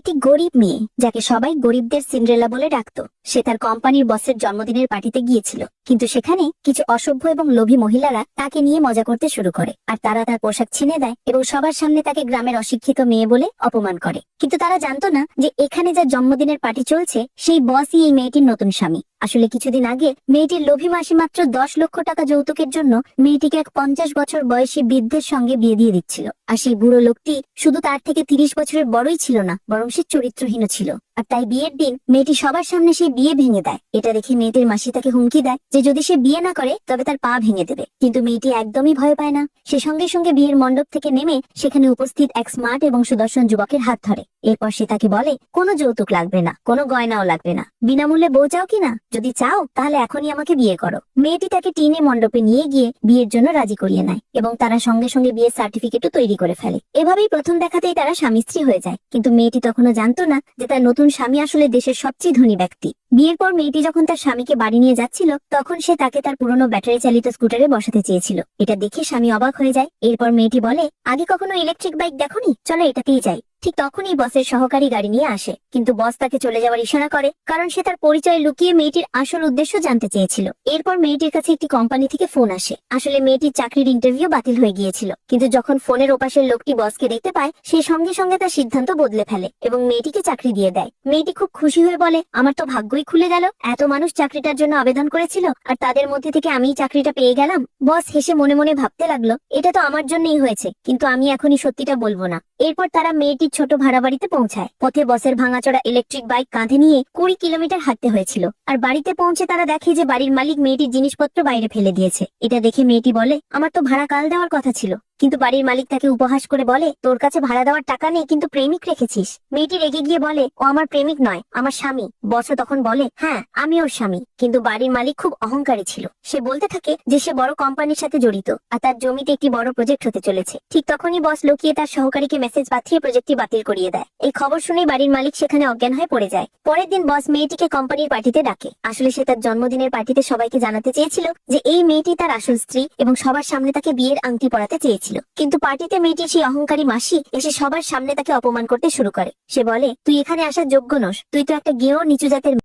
একটি গরিব মেয়ে যাকে সবাই গরিবদের সিন্ড্রেলা বলে ডাকতো। সে তার কোম্পানির বসের জন্মদিনের পার্টিতে গিয়েছিল, কিন্তু সেখানে কিছু অসভ্য এবং লোভী মহিলারা তাকে নিয়ে মজা করতে শুরু করে, আর তারা তার পোশাক ছিনে দেয় এবং সবার সামনে তাকে গ্রামের অশিক্ষিত মেয়ে বলে অপমান করে। কিন্তু তারা জানতো না যে এখানে যার জন্মদিনের পার্টি চলছে সেই বসই এই মেয়েটির নতুন স্বামী। আসলে কিছুদিন আগে মেয়েটির লোভী মাসি মাত্র 10 লক্ষ টাকা যৌতুকের জন্য মেয়েটিকে এক 50 বছর বয়সী বৃদ্ধের সঙ্গে বিয়ে দিয়ে দিচ্ছিল। আর সেই বুড়ো লোকটি শুধু তার থেকে 30 বছরের বড়ই ছিল না, বরং সে চরিত্রহীন ছিল। আর তাই বিয়ের দিন মেয়েটি সবার সামনে সেই বিয়ে ভেঙে দেয়। এটা দেখে মেয়েটির মাসি তাকে হুমকি দেয় যে যদি সে বিয়ে না করে তবে তার পা ভেঙে দেবে। কিন্তু মেয়েটি একদমই ভয় পায় না। সে সঙ্গে সঙ্গে বিয়ের মণ্ডপ থেকে নেমে সেখানে উপস্থিত এক স্মার্ট এবং সুদর্শন যুবকের হাত ধরে। এরপর সে তাকে বলে কোনো যৌতুক লাগবে না, কোনো গয়নাও লাগবে না, বিনামূল্যে বউ চাও কিনা? যদি চাও তাহলে এখনই আমাকে বিয়ে করো। মেয়েটি তাকে টেনে মণ্ডপে নিয়ে গিয়ে বিয়ের জন্য রাজি করিয়ে নেয় এবং তারা সঙ্গে সঙ্গে বিয়ের সার্টিফিকেটও তৈরি করে ফেলে। এভাবেই প্রথম দেখাতেই তারা স্বামী স্ত্রী হয়ে যায়। কিন্তু মেয়েটি তখনও জানতো না যে তার নতুন স্বামী আসলে দেশের সবচেয়ে ধনী ব্যক্তি। বিয়ের পর মেয়েটি যখন তার স্বামীকে বাড়ি নিয়ে যাচ্ছিল তখন সে তাকে তার পুরনো ব্যাটারি চালিত স্কুটারে বসাতে চেয়েছিল। এটা দেখে স্বামী অবাক হয়ে যায়। এরপর মেয়েটি বলে আগে কখনো ইলেকট্রিক বাইক দেখোনি, চলো এটাতেই যাই। ঠিক তখনই বসের সহকারী গাড়ি নিয়ে আসে, কিন্তু বস তাকে চলে যাওয়ার ইশারা করে, কারণ সে তার পরিচয় লুকিয়ে মেয়েটির আসল উদ্দেশ্য জানতে চেয়েছিল। এরপর মেয়েটির কাছে একটি কোম্পানি থেকে ফোন আসে। আসলে মেয়েটির চাকরির ইন্টারভিউ বাতিল হয়ে গিয়েছিল, কিন্তু যখন ফোনের ওপাশের লোকটি বসকে দেখতে পায় সে সঙ্গে সঙ্গে তার সিদ্ধান্ত বদলে ফেলে এবং মেয়েটিকে চাকরি দিয়ে দেয়। মেয়েটি খুব খুশি হয়ে বলে আমার তো ভাগ্যই খুলে গেল, এত মানুষ চাকরিটার জন্য আবেদন করেছিল আর তাদের মধ্যে থেকে আমিই চাকরিটা পেয়ে গেলাম। বস হেসে মনে মনে ভাবতে লাগলো এটা তো আমার জন্যই হয়েছে, কিন্তু আমি এখনই সত্যিটা বলবো না। এরপর তারা মেয়েটির ছোট ভাড়া বাড়িতে পৌঁছায়। পথে বসের ভাঙাচোরা ইলেকট্রিক বাইক কাঁধে নিয়ে 20 কিলোমিটার হাঁটতে হয়েছিল। আর বাড়িতে পৌঁছে তারা দেখে যে বাড়ির মালিক মেয়েটির জিনিসপত্র বাইরে ফেলে দিয়েছে। এটা দেখে মেয়েটি বলে আমার তো ভাড়া কাল দেওয়ার কথা ছিল। কিন্তু বাড়ির মালিক তাকে উপহাস করে বলে তোর কাছে ভাড়া দেওয়ার টাকা নেই, কিন্তু প্রেমিক রেখেছিস। মেয়েটি রেগে গিয়ে বলে ও আমার প্রেমিক নয়, আমার স্বামী। বসও তখন বলে হ্যাঁ আমি ওর স্বামী। কিন্তু বাড়ির মালিক খুব অহংকারী ছিল। সে বলতে থাকে যে সে বড় কোম্পানির সাথে জড়িত আর তার জমিতে একটি বড় প্রজেক্ট হতে চলেছে। ঠিক তখনই বস লুকিয়ে তার সহকারীকে মেসেজ পাঠিয়ে প্রজেক্টটি বাতিল করিয়ে দেয়। এই খবর শুনে বাড়ির মালিক সেখানে অজ্ঞান হয়ে পড়ে যায়। পরের দিন বস মেয়েটিকে কোম্পানির পার্টিতে ডাকে। আসলে সে তার জন্মদিনের পার্টিতে সবাইকে জানাতে চেয়েছিল যে এই মেয়েটি তার আসল স্ত্রী এবং সবার সামনে তাকে বিয়ের আংটি পরাতে চেয়েছিল। কিন্তু পার্টিতে মেয়েটির সেই অহংকারী মাসি এসে সবার সামনে তাকে অপমান করতে শুরু করে। সে বলে তুই এখানে আসার যোগ্য নস, তুই তো একটা গেঁয়ো নিচু জাতের